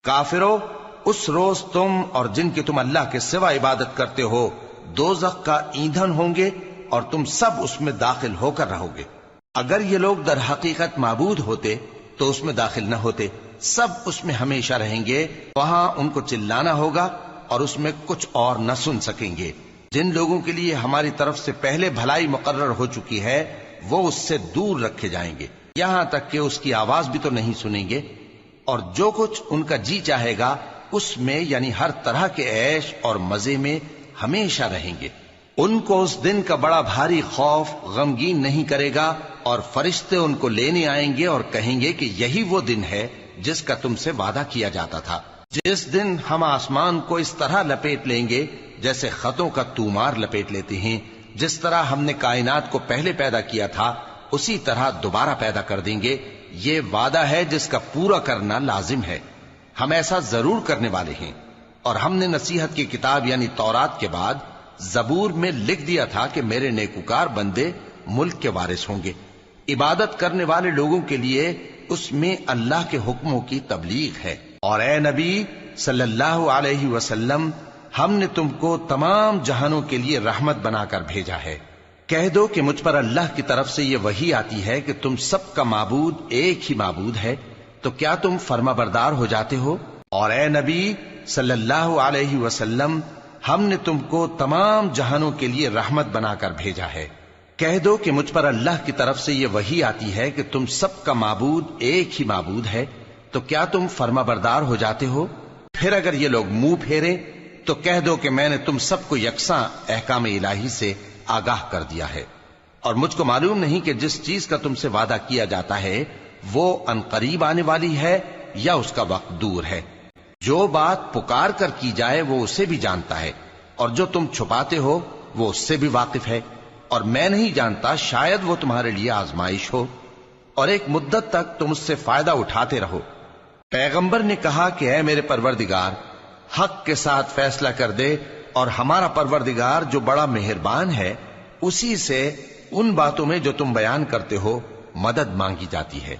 کافرو، اس روز تم اور جن کی تم اللہ کے سوا عبادت کرتے ہو دوزخ کا ایندھن ہوں گے اور تم سب اس میں داخل ہو کر رہو گے۔ اگر یہ لوگ در حقیقت معبود ہوتے تو اس میں داخل نہ ہوتے، سب اس میں ہمیشہ رہیں گے، وہاں ان کو چلانا ہوگا اور اس میں کچھ اور نہ سن سکیں گے۔ جن لوگوں کے لیے ہماری طرف سے پہلے بھلائی مقرر ہو چکی ہے وہ اس سے دور رکھے جائیں گے، یہاں تک کہ اس کی آواز بھی تو نہیں سنیں گے، اور جو کچھ ان کا جی چاہے گا اس میں یعنی ہر طرح کے عیش اور مزے میں ہمیشہ رہیں گے۔ ان کو اس دن کا بڑا بھاری خوف غمگین نہیں کرے گا، اور فرشتے ان کو لینے آئیں گے اور کہیں گے کہ یہی وہ دن ہے جس کا تم سے وعدہ کیا جاتا تھا، جس دن ہم آسمان کو اس طرح لپیٹ لیں گے جیسے خطوں کا تومار لپیٹ لیتے ہیں، جس طرح ہم نے کائنات کو پہلے پیدا کیا تھا اسی طرح دوبارہ پیدا کر دیں گے۔ یہ وعدہ ہے جس کا پورا کرنا لازم ہے، ہم ایسا ضرور کرنے والے ہیں۔ اور ہم نے نصیحت کی کتاب یعنی تورات کے بعد زبور میں لکھ دیا تھا کہ میرے نیکوکار بندے ملک کے وارث ہوں گے۔ عبادت کرنے والے لوگوں کے لیے اس میں اللہ کے حکموں کی تبلیغ ہے۔ اور اے نبی صلی اللہ علیہ وسلم، ہم نے تم کو تمام جہانوں کے لیے رحمت بنا کر بھیجا ہے۔ کہہ دو کہ مجھ پر اللہ کی طرف سے یہ وحی آتی ہے کہ تم سب کا معبود ایک ہی معبود ہے، تو کیا تم فرما بردار ہو جاتے ہو؟ اور اے نبی صلی اللہ علیہ وسلم، ہم نے تم کو تمام جہانوں کے لیے رحمت بنا کر بھیجا ہے۔ کہہ دو کہ مجھ پر اللہ کی طرف سے یہ وحی آتی ہے کہ تم سب کا معبود ایک ہی معبود ہے، تو کیا تم فرما بردار ہو جاتے ہو؟ پھر اگر یہ لوگ منہ پھیرے تو کہہ دو کہ میں نے تم سب کو یکساں احکام الہی سے آگاہ کر دیا ہے، اور مجھ کو معلوم نہیں کہ جس چیز کا تم سے وعدہ کیا جاتا ہے وہ ان قریب آنے والی ہے یا اس کا وقت دور ہے۔ جو بات پکار کر کی جائے وہ اسے بھی جانتا ہے، اور جو تم چھپاتے ہو وہ اس سے بھی واقف ہے، اور میں نہیں جانتا شاید وہ تمہارے لیے آزمائش ہو، اور ایک مدت تک تم اس سے فائدہ اٹھاتے رہو۔ پیغمبر نے کہا کہ اے میرے پروردگار، حق کے ساتھ فیصلہ کر دے، اور ہمارا پروردگار جو بڑا مہربان ہے اسی سے ان باتوں میں جو تم بیان کرتے ہو مدد مانگی جاتی ہے۔